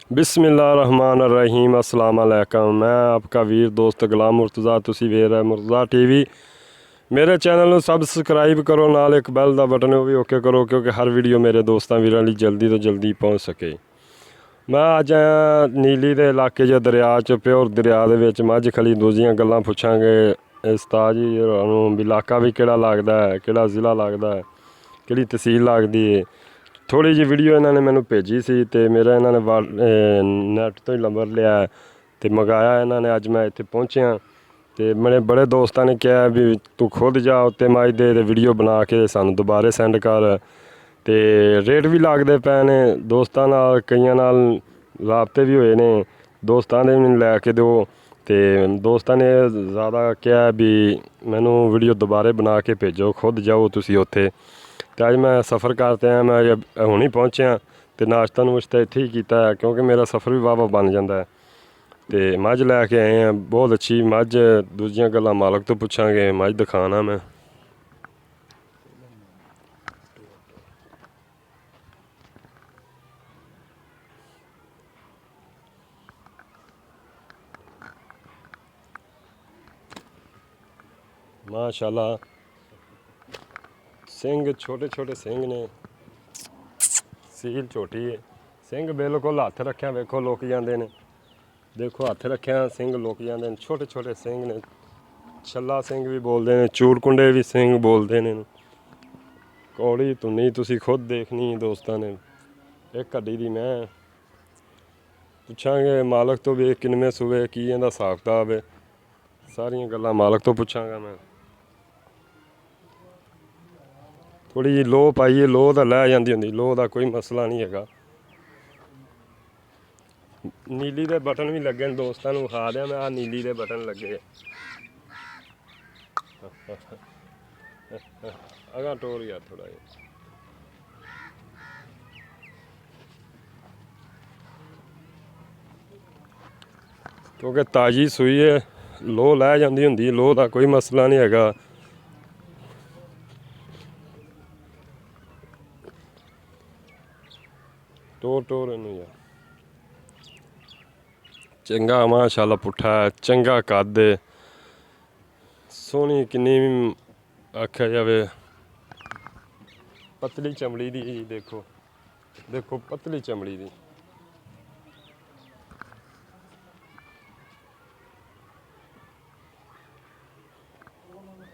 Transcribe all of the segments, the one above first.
बिस्मिल्लाहिर्रहमानिर्रहीम अस्सलाम वालेकुम। मैं आपका वीर दोस्त गुलाम मुर्तज़ा, तुसी वेख रहे मुर्तज़ा टीवी। मेरे चैनल ਨੂੰ सबसक्राइब करो, नाल एक बैल ਦਾ बटन ਉਹ ਵੀ ਓਕੇ ਕਰੋ ਕਿਉਂਕਿ ਹਰ ਵੀਡੀਓ ਮੇਰੇ ਦੋਸਤਾਂ ਵੀਰਾਂ ਲਈ ਜਲਦੀ ਤੋਂ ਜਲਦੀ ਪਹੁੰਚ ਸਕੇ। ਮੈਂ ਅੱਜ ਆਇਆ ਨੀਲੀ ਦੇ ਇਲਾਕੇ 'ਚ ਦਰਿਆ 'ਚ ਪਿਓਰ ਦਰਿਆ ਦੇ ਵਿੱਚ ਮੱਝ ਖਲੀ ਦੂਜੀਆਂ ਗੱਲਾਂ ਪੁੱਛਾਂਗੇ ਉਸਤਾਦ ਜੀ ਨੂੰ ਵੀ ਇਲਾਕਾ ਵੀ ਕਿਹੜਾ ਲੱਗਦਾ ਹੈ, ਕਿਹੜਾ ਜ਼ਿਲ੍ਹਾ ਲੱਗਦਾ ਹੈ, ਕਿਹੜੀ ਤਹਿਸੀਲ ਲੱਗਦੀ ਹੈ। थोड़ी जी वीडियो इन्होंने मैंने भेजी सी तो मेरा इन्होंने नैट तो ही नंबर लिया तो मंगाया इन्होंने। अज मैं इत्थे पहुँचा तो मेरे बड़े दोस्तों ने कहा भी तू खुद जा उत्ते मज दे वीडियो बना के सानू दोबारे सेंड कर। तो रेट भी लगते पे ने दोस्तों नाल, कईयां नाल राबते भी होए ने, दोस्तों ने भी लैके दो तो दोस्तों ने ज़्यादा कहा भी मैनू वीडियो दोबारे बना के भेजो, खुद जाओ तुसी उत्थे। तो अज मैं सफ़र करते हैं, मैं हुणी पहुँचा तो नाश्ता नूश्ता इत्थे ही कीता है क्योंकि मेरा सफ़र भी वाह बन जाता है। तो मझ लैके आए हैं, बहुत अच्छी मझ। दूजियां गल्लां मालक तो पुछांगे, मझ दिखाना मैं। माशाल्लाह सिंग छोटे छोटे सिंग ने, सील छोटी है, सिंग बिल्कुल हथ रखिया वेखो लुक जाते हैं। देखो हथ रखिया सिंग लुक जाते हैं, छोटे छोटे सिंग ने। छला सिंग भी बोलते हैं, चूड़कुंडे भी सिंग बोलते हैं। कौड़ी धुनी तुसी खुद देखनी दोस्तों ने। एक हड्डी दी मैं पुछांगे मालक तो भी किनवे सूबे की इहदा हिसाब किताब है, सारियां गल्लां मालक तो पुछांगा मैं। थोड़ी जी लो पाइए, लो तो लै जाती होंगी, लो का कोई मसला नहीं है। नीली के बटन भी लगे दोस्तों को खा दिया मैं। आ नीली के बटन लगे अगा टोर यार थोड़ा जी। क्योंकि ताज़ी सूई है, लो लै जाती होंगी, लो का कोई मसला नहीं है। टोर टोर इनू यार चंगा माशाल्लाह पुट्ठा है, चंगा कद है, सोहनी किन्नी आख्या जाए। पतली चमड़ी दी देखो, देखो पतली चमड़ी दी।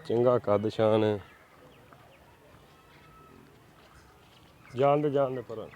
चंगा कद शान है। जान दे पर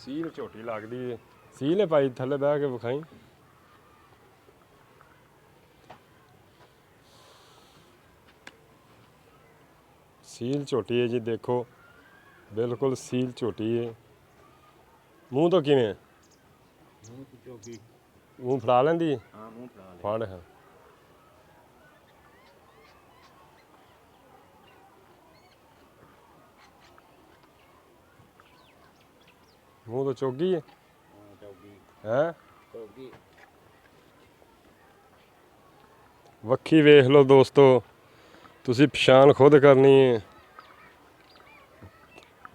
सील झोटी लगती है। सील है भाई, थले बह के विखाई। सील झोटी है जी, देखो बिल्कुल सील झोटी है। मूँह तो किवें मूँह फड़ा लेंदी फड़ है। मूँह तो चौगी है वक्खी वेख लो दोस्तों, तुसी पछाण खुद करनी है।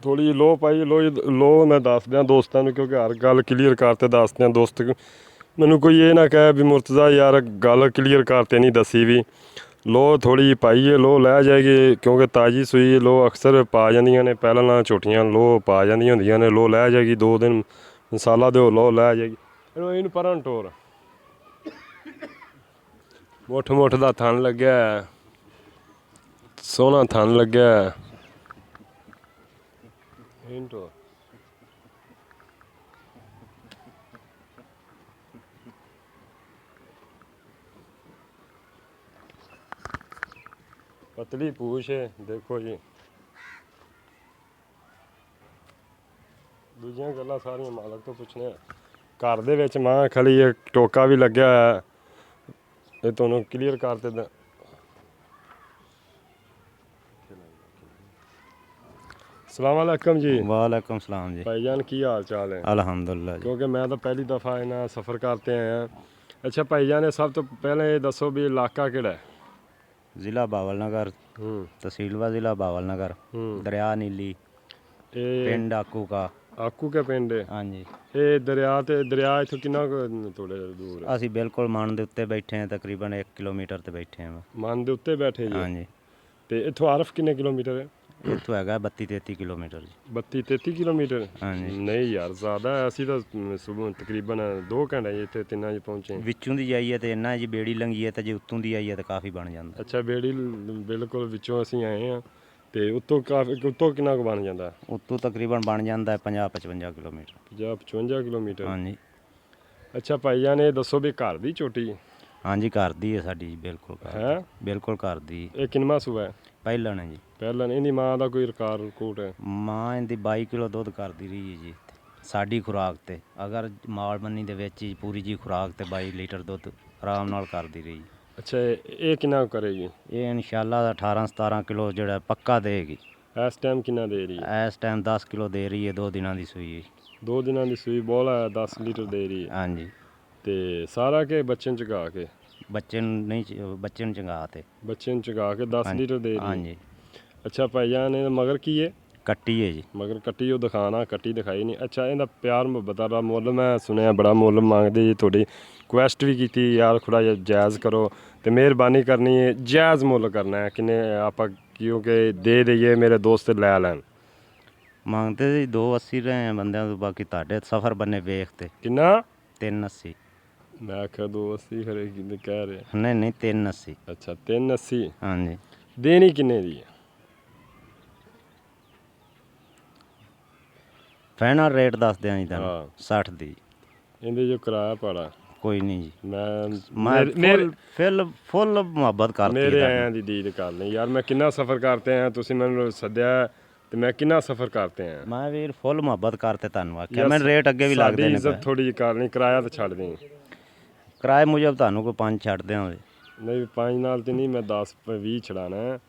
थोड़ी लो पाई, लो मैं दस दियाँ दोस्तों को क्योंकि हर गल क्लीयर करते दस दियाँ दोस्त। मैनू कोई ये ना कहे भी मुर्तज़ा यार गल क्लीयर करते नहीं दसी भी। लो थोड़ी पाई है, लो लै जाएगी क्योंकि ताज़ी सूई लो अक्सर पा जांदियां ने, पहला ना छोटियां लो पा जांदियां होंदियां ने। लो लै जाएगी 2 दिन मसाला दो, लो लै जाएगी। इन पर टोर मुठ मुठ का थन लग्या, सोहना थन लग्या। टोर पतली पूछ है देखो जी। दूजियां गल्लां सारियां मालक तो पुछने। घर दे विच मां खली एक टोका भी लग्या है, ये तुहानूं क्लीयर करते द। अस्सलाम वालेकुम जी। वालेकुम सलाम जी। भाईजान की हाल चाल है? अल्हम्दुलिल्लाह जी। क्योंकि मैं तो पहली दफ़ा इन्ना सफ़र करते आए हैं। अच्छा भाईजान सब तो पहले ये दसो भी इलाका केड़ा है? ਜ਼ਿਲ੍ਹਾ ਬਾਵਲਨਗਰ, ਹੂੰ तहसील व जिला बावलनगर, ਹੂੰ दरिया नीली, ਇਹ पिंड आकू का। ਆਕੂ ਕੇ ਪਿੰਡ ਹੈ। हाँ जी, ਇਹ ਦਰਿਆ ਇੱਥੋਂ ਕਿੰਨਾ ਕੁ ਥੋੜੇ ਦੂਰ ਹੈ? ਅਸੀਂ ਬਿਲਕੁਲ ਮਨ ਦੇ ਉੱਤੇ ਬੈਠੇ ਹਾਂ, ਤਕਰੀਬਨ 1 ਕਿਲੋਮੀਟਰ ਤੇ ਬੈਠੇ ਹਾਂ। ਮਨ ਦੇ ਉੱਤੇ ਬੈਠੇ ਜੀ। ਹਾਂਜੀ, ਤੇ ਇੱਥੋਂ ਆਰਫ ਕਿੰਨੇ ਕਿਲੋਮੀਟਰ ਹੈ? ਇੱਥੋਂ ਹੈਗਾ 32-33 ਕਿਲੋਮੀਟਰ ਜੀ। 32-33 ਕਿਲੋਮੀਟਰ? ਹਾਂਜੀ, ਨਹੀਂ ਯਾਰ ਜ਼ਿਆਦਾ ਹੈ। ਅਸੀਂ ਤਾਂ ਸੁਬਹ ਤਕਰੀਬਨ 2 ਘੰਟੇ ਜੀ ਇੱਥੇ ਤਿੰਨਾਂ 'ਚ ਪਹੁੰਚੇ। ਵਿੱਚੋਂ ਦੀ ਜਾਈਏ ਤੇ ਇੰਨਾ ਜੀ, ਬੇੜੀ ਲੰਘੀਏ ਤੇ ਜੇ ਉੱਤੋਂ ਦੀ ਆਈਏ ਤਾਂ ਕਾਫੀ ਬਣ ਜਾਂਦਾ। ਅੱਛਾ ਬੇੜੀ ਬਿਲਕੁਲ ਵਿੱਚੋਂ ਅਸੀਂ ਆਏ ਹਾਂ ਤੇ ਉੱਤੋਂ ਕਾਫੀ ਉੱਤੋਂ ਕਿੰਨਾ ਕੁ ਬਣ ਜਾਂਦਾ? ਉੱਤੋਂ ਤਕਰੀਬਨ ਬਣ ਜਾਂਦਾ 50-55 ਕਿਲੋਮੀਟਰ। 50-55 ਕਿਲੋਮੀਟਰ। ਹਾਂਜੀ, ਅੱਛਾ ਭਾਈਆਂ ਨੇ ਦੱਸੋ ਵੀ ਘਰ ਦੀ ਚੋਟੀ ਹਾਂਜੀ ਘਰ ਦੀ ਹੈ ਸਾਡੀ ਜੀ, ਬਿਲਕੁਲ ਘਰ ਹੈ? ਦੀ। ਬਿਲਕੁਲ ਘਰ ਦੀ। ਇਹ ਕਿੰਨਵਾਂ ਸੂਆ ਹੈ? ਪਹਿਲਾਂ ਨੇ ਜੀ। ਪਹਿਲਾਂ ਇਹਦੀ ਮਾਂ ਦਾ ਕੋਈ ਰਿਕਾਰਡ ਹੈ? ਮਾਂ ਇਹਦੀ 22 ਕਿਲੋ ਦੁੱਧ ਕਰਦੀ ਰਹੀ ਹੈ ਜੀ ਸਾਡੀ ਖੁਰਾਕ ਤੇ। ਅਗਰ ਮਾਲ ਮੰਨੀ ਦੇ ਵਿੱਚ ਹੀ ਪੂਰੀ ਜੀ ਖੁਰਾਕ ਤੇ 22 ਲੀਟਰ ਦੁੱਧ ਆਰਾਮ ਨਾਲ ਕਰਦੀ ਰਹੀ। ਅੱਛਾ ਇਹ ਕਿੰਨਾ ਕੁ ਕਰੇਗੀ? ਇਹ ਇਨਸ਼ਾਅੱਲਾ 18-17 ਕਿਲੋ ਜਿਹੜਾ ਪੱਕਾ ਦੇਗੀ। ਇਸ ਟਾਈਮ ਕਿੰਨਾ ਦੇ ਰਹੀ ਹੈ? ਇਸ ਟਾਈਮ 10 ਕਿਲੋ ਦੇ ਰਹੀ ਹੈ, 2 ਦਿਨਾਂ ਦੀ ਸੂਈ ਹੈ। 2 ਦਿਨਾਂ ਦੀ ਸੂਈ ਬੋਲਾ 10 ਲੀਟਰ ਦੇ ਰਹੀ ਹੈ। ਹਾਂਜੀ, ਤੇ ਸਾਰਾ ਕੇ ਬੱਚੇ ਨੂੰ ਚਗਾ ਕੇ? ਬੱਚੇ ਨੂੰ ਨਹੀਂ ਬੱਚੇ ਨੂੰ ਚੰਗਾ ਤੇ। ਬੱਚੇ ਨੂੰ ਚਗਾ ਕੇ 10 ਲੀਟਰ ਦੇ ਰਹੀ ਹੈ। ਹਾਂਜੀ, ਅੱਛਾ ਭਾਈਆਂ ਨੇ ਮਗਰ ਕੀ ਹੈ? ਕੱਟੀ ਹੈ ਜੀ। ਮਗਰ ਕੱਟੀ ਉਹ ਦਿਖਾਣਾ, ਕੱਟੀ ਦਿਖਾਈ ਨਹੀਂ। ਅੱਛਾ ਇਹਦਾ ਪਿਆਰ ਮੁਹੱਬਤ ਦਾ ਮੁੱਲ ਮੈਂ ਸੁਣਿਆ ਬੜਾ ਮੁੱਲ ਮੰਗਦੇ ਜੀ। ਤੁਹਾਡੀ ਰਿਕੁਐਸਟ ਵੀ ਕੀਤੀ ਯਾਰ ਥੋੜ੍ਹਾ ਜਿਹਾ ਜਾਇਜ਼ ਕਰੋ ਤੇ ਮਿਹਰਬਾਨੀ ਕਰਨੀ ਹੈ, ਜਾਇਜ਼ ਮੁੱਲ ਕਰਨਾ ਹੈ। ਕਿੰਨੇ ਆਪਾਂ ਕਿਉਂਕਿ ਦੇ ਦਈਏ ਮੇਰੇ ਦੋਸਤ ਲੈ ਲੈਣ। ਮੰਗਦੇ ਜੀ 280 ਰਹੇ ਬੰਦਿਆਂ ਤੋਂ, ਬਾਕੀ ਤੁਹਾਡੇ ਸਫਰ ਬੰਨੇ ਵੇਖ ਤੇ। ਕਿੰਨਾ? 380। ਮੈਂ ਆਖਿਆ 280 ਖਰੇ ਕਿੰਨੇ ਕਹਿ ਰਹੇ? ਨਹੀਂ ਨਹੀਂ 380। ਅੱਛਾ 380। ਹਾਂਜੀ, ਦੇਣੀ ਕਿੰਨੇ ਦੀ ਹੈ? ਫਾਈਨਲ ਰੇਟ ਦੱਸ ਦਿਆਂ ਜੀ ਤੁਹਾਨੂੰ। ਹਾਂ 60 ਦੀ। ਇਹਦੇ ਜੋ ਕਿਰਾਇਆ ਪਾੜਾ ਕੋਈ ਨਹੀਂ ਜੀ। ਮੈਂ ਫੁੱਲ ਮੁਹੱਬਤ ਕਰਤੀ ਮੇਰੇ ਹੈ ਆਇਆਂ ਦੀ ਦੀਦ ਕਰ ਲਈ ਯਾਰ। ਮੈਂ ਕਿੰਨਾ ਸਫ਼ਰ ਕਰਤੇ ਆਇਆ, ਤੁਸੀਂ ਮੈਨੂੰ ਸੱਦਿਆ ਤੇ ਮੈਂ ਕਿੰਨਾ ਸਫ਼ਰ ਕਰਤੇ ਆਇਆ। ਮੈਂ ਵੀਰ ਫੁੱਲ ਮੁਹੱਬਤ ਕਰਤੇ ਤੁਹਾਨੂੰ ਆਖਿਆ। ਮੈਂ ਰੇਟ ਅੱਗੇ ਵੀ ਲੱਗਦੇ ਸਾਡੀ ਨੇ। ਇੱਜ਼ਤ ਥੋੜੀ ਜਿਹੀ ਕਰ ਲਈ, ਕਿਰਾਇਆ ਤਾਂ ਛੱਡ ਦੇ। ਕਿਰਾਏ ਮੁਜਬ ਤੁਹਾਨੂੰ ਕੋਈ 5 ਛੱਡ ਦਿਆਂਗੇ। ਨਹੀਂ 5 ਨਾਲ ਤੇ ਨਹੀਂ, ਮੈਂ 10-20 ਛੜਾਣਾ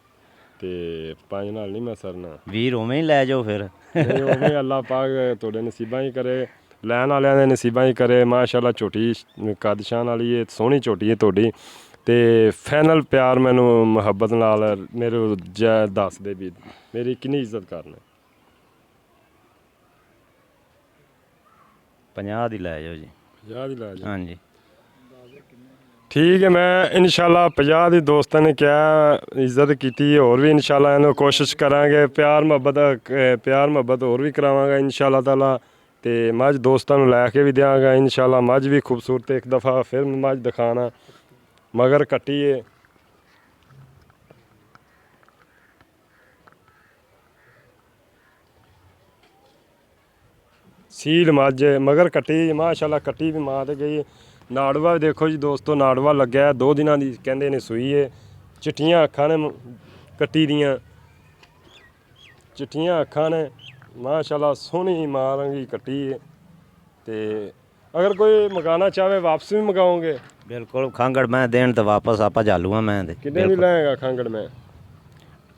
ਤੇ 5 ਨਾਲ ਨਹੀਂ ਮੈਂ ਸਰਨਾ। ਵੀਰ ਉਵੇਂ ਹੀ ਲੈ ਜਾਓ ਫਿਰ। ਨਹੀਂ ਉਵੇਂ ਅੱਲਾਹ ਪਾਕ ਤੁਹਾਡੇ ਨਸੀਬਾਂ ਹੀ ਕਰੇ, ਲੈਣ ਵਾਲਿਆਂ ਦੇ ਨਸੀਬਾਂ ਹੀ ਕਰੇ। ਮਾਸ਼ਾਅੱਲਾ ਝੋਟੀ ਕਦਸ਼ਾਨ ਵਾਲੀ ਹੈ, ਸੋਹਣੀ ਝੋਟੀ ਹੈ ਤੁਹਾਡੀ। ਤੇ ਫਾਈਨਲ ਪਿਆਰ ਮੈਨੂੰ ਮੁਹੱਬਤ ਨਾਲ ਮੇਰੇ ਦੱਸ ਦੇ ਵੀ ਮੇਰੀ ਕਿੰਨੀ ਇੱਜ਼ਤ ਕਰਨਾ। 50 ਦੀ ਲੈ ਜਾਓ ਜੀ। 50 ਦੀ ਲੈ ਜਾ। ਹਾਂਜੀ, ਠੀਕ ਹੈ, ਮੈਂ ਇਨਸ਼ਾਅੱਲਾ 50 ਦੀ ਦੋਸਤਾਂ ਨੇ ਕਿਹਾ ਇੱਜ਼ਤ ਕੀਤੀ। ਹੋਰ ਵੀ ਇਨਸ਼ਾਅੱਲਾ ਇਹਨੂੰ ਕੋਸ਼ਿਸ਼ ਕਰਾਂਗੇ, ਪਿਆਰ ਮੁਹੱਬਤ ਹੋਰ ਵੀ ਕਰਾਵਾਂਗਾ ਇਨਸ਼ਾਅੱਲਾ ਤਾਲਾ। ਤੇ ਮੱਝ ਦੋਸਤਾਂ ਨੂੰ ਲੈ ਕੇ ਵੀ ਦਿਆਂਗਾ ਇਨਸ਼ਾਅੱਲਾ। ਮੱਝ ਵੀ ਖੂਬਸੂਰਤ, ਇੱਕ ਦਫਾ ਫਿਰ ਮੱਝ ਦਿਖਾਣਾ। ਮਗਰ ਕੱਟੀ ਹੈ। ਸੀਲ ਮੱਝ ਮਗਰ ਕੱਟੀ ਮਾਸ਼ਾਅੱਲਾ। ਕੱਟੀ ਵੀ ਮਾਂ ਤੇ ਗਈ। ਨਾੜਵਾ ਵੀ ਦੇਖੋ ਜੀ ਦੋਸਤੋ, ਨਾੜਵਾ ਲੱਗਿਆ 2 ਦਿਨਾਂ ਦੀ ਕਹਿੰਦੇ ਨੇ ਸੂਈ ਹੈ। ਚਿੱਟੀਆਂ ਅੱਖਾਂ ਨੇ ਕੱਟੀ ਦੀਆਂ, ਚਿੱਟੀਆਂ ਅੱਖਾਂ ਨੇ ਮਾਸ਼ਾਅੱਲਾ। ਸੋਹਣੀ ਮਾਂ ਰੰਗੀ ਕੱਟੀ ਹੈ। ਤੇ ਅਗਰ ਕੋਈ ਮਕਾਨਾ ਚਾਹਵੇ ਵਾਪਸ ਵੀ ਮਗਾਓਗੇ? ਬਿਲਕੁਲ। ਖਾਂਗੜ ਮੈਂ ਦੇਣ ਤੇ ਵਾਪਸ ਆਪਾਂ ਚਾਲੂਆਂ ਮੈਂ ਦੇ। ਕਿੰਨੇ ਦੀ ਲੈਗਾ ਖਾਂਗੜ ਮੈਂ?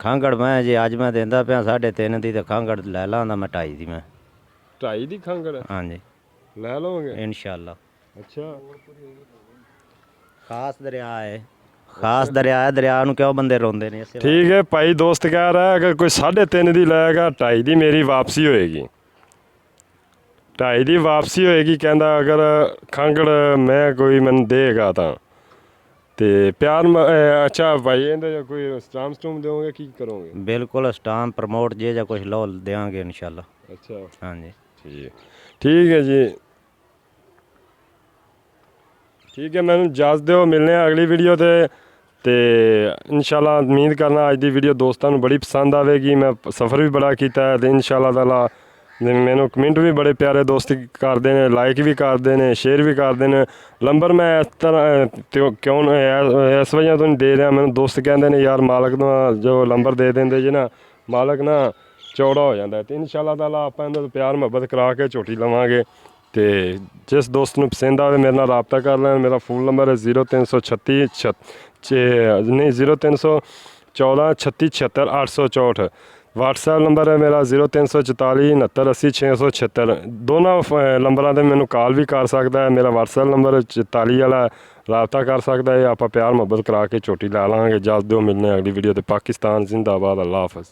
ਖਾਂਗੜ ਮੈਂ ਜੇ ਅੱਜ ਮੈਂ ਦਿੰਦਾ ਪਿਆ 3.5 ਦੀ, ਤੇ ਖਾਂਗੜ ਲੈ ਲਾਂਦਾ ਮੈਂ 2.5 ਦੀ। ਮੈਂ 2.5 ਦੀ ਖਾਂਗੜ ਹਾਂਜੀ ਲੈ ਲਓਗੇ ਇਨਸ਼ਾਅੱਲਾ। ਅੱਛਾ ਖਾਸ ਦਰਿਆ ਹੈ, ਖਾਸ ਦਰਿਆ ਹੈ। ਦਰਿਆ ਨੂੰ ਕਿਉਂ ਬੰਦੇ ਰੋਂਦੇ ਨੇ? ਠੀਕ ਹੈ ਭਾਈ ਦੋਸਤ ਕਹਿ ਰਿਹਾ ਅਗਰ ਕੋਈ 3.5 ਦੀ ਲੈਗਾ 2.5 ਦੀ ਮੇਰੀ ਵਾਪਸੀ ਹੋਏਗੀ। 2.5 ਦੀ ਵਾਪਸੀ ਹੋਏਗੀ ਕਹਿੰਦਾ। ਅਗਰ ਖਾਂਗੜ ਮੈਂ ਕੋਈ ਮੈਨੂੰ ਦੇਗਾ ਤਾਂ ਤੇ ਪਿਆਰ ਅੱਛਾ ਭਾਈ ਇਹਦੇ ਕੋਈ ਸਟਾਮ ਸਟੂਮ ਦਿਓਗੇ ਕੀ ਕਰੋਗੇ? ਬਿਲਕੁਲ ਸਟਾਮ ਪ੍ਰਮੋਟ ਜੇ ਜਾਂ ਕੁਝ ਲੋ ਦੇਵਾਂਗੇ ਇਨਸ਼ਾਅੱਲਾ। ਅੱਛਾ ਹਾਂਜੀ ਠੀਕ ਹੈ ਜੀ। ਠੀਕ ਹੈ, ਮੈਨੂੰ ਇਜਾਜ਼ਤ ਦਿਓ, ਮਿਲਨੇ ਆ ਅਗਲੀ ਵੀਡੀਓ ਤੇ ਇਨਸ਼ਾਅੱਲਾ ਉਮੀਦ ਕਰਨਾ ਅੱਜ ਦੀ ਵੀਡੀਓ ਦੋਸਤਾਂ ਨੂੰ ਬੜੀ ਪਸੰਦ ਆਵੇਗੀ। ਮੈਂ ਸਫ਼ਰ ਵੀ ਬੜਾ ਕੀਤਾ ਤੇ ਇਨਸ਼ਾਅੱਲਾ ਤਾਲਾ ਮੈਨੂੰ ਕਮੈਂਟ ਵੀ ਬੜੇ ਪਿਆਰੇ ਦੋਸਤ ਕਰਦੇ ਨੇ, ਲਾਈਕ ਵੀ ਕਰਦੇ ਨੇ, ਸ਼ੇਅਰ ਵੀ ਕਰਦੇ ਨੇ। ਨੰਬਰ ਮੈਂ ਇਸ ਤਰ੍ਹਾਂ ਕਿਉਂ ਇਸ ਵਜ੍ਹਾ ਤੋਂ ਨਹੀਂ ਦੇ ਰਿਹਾ, ਮੈਨੂੰ ਦੋਸਤ ਕਹਿੰਦੇ ਨੇ ਯਾਰ ਮਾਲਕ ਦਾ ਜੋ ਨੰਬਰ ਦੇ ਦਿੰਦੇ ਜੇ ਨਾ, ਮਾਲਕ ਨਾ ਚੌੜਾ ਹੋ ਜਾਂਦਾ। ਤੇ ਇਨਸ਼ਾਅੱਲਾ ਤਾਲਾ ਆਪਾਂ ਇਹਨਾਂ ਤੋਂ ਪਿਆਰ ਮੁਹੱਬਤ ਕਰਾ ਕੇ ਝੋਟੀ ਲਵਾਂਗੇ। ਤੇ ਜਿਸ ਦੋਸਤ ਨੂੰ ਪਸੰਦ ਆਵੇ ਮੇਰੇ ਨਾਲ ਰਾਬਤਾ ਕਰ ਲੈਣ। ਮੇਰਾ ਫੋਨ ਨੰਬਰ ਹੈ 0336 ਨਹੀਂ 0314 36 76 864। WhatsApp ਨੰਬਰ ਹੈ ਮੇਰਾ 0344 69 80 676। ਦੋਨਾਂ ਨੰਬਰਾਂ 'ਤੇ ਮੈਨੂੰ ਕਾਲ ਵੀ ਕਰ ਸਕਦਾ ਹੈ। ਮੇਰਾ WhatsApp ਨੰਬਰ 44 ਵਾਲਾ ਰਾਬਤਾ ਕਰ ਸਕਦਾ ਹੈ। ਆਪਾਂ ਪਿਆਰ ਮੁਹੱਬਤ ਕਰਾ ਕੇ ਝੋਟੀ ਲੈ ਲਾਂਗੇ। ਜਲਦ ਦਿਓ ਮਿਲਨੇ ਅਗਲੀ ਵੀਡੀਓ ਤੇ। ਪਾਕਿਸਤਾਨ ਜ਼ਿੰਦਾਬਾਦ। ਅੱਲਾ ਹਾਫਿਜ਼।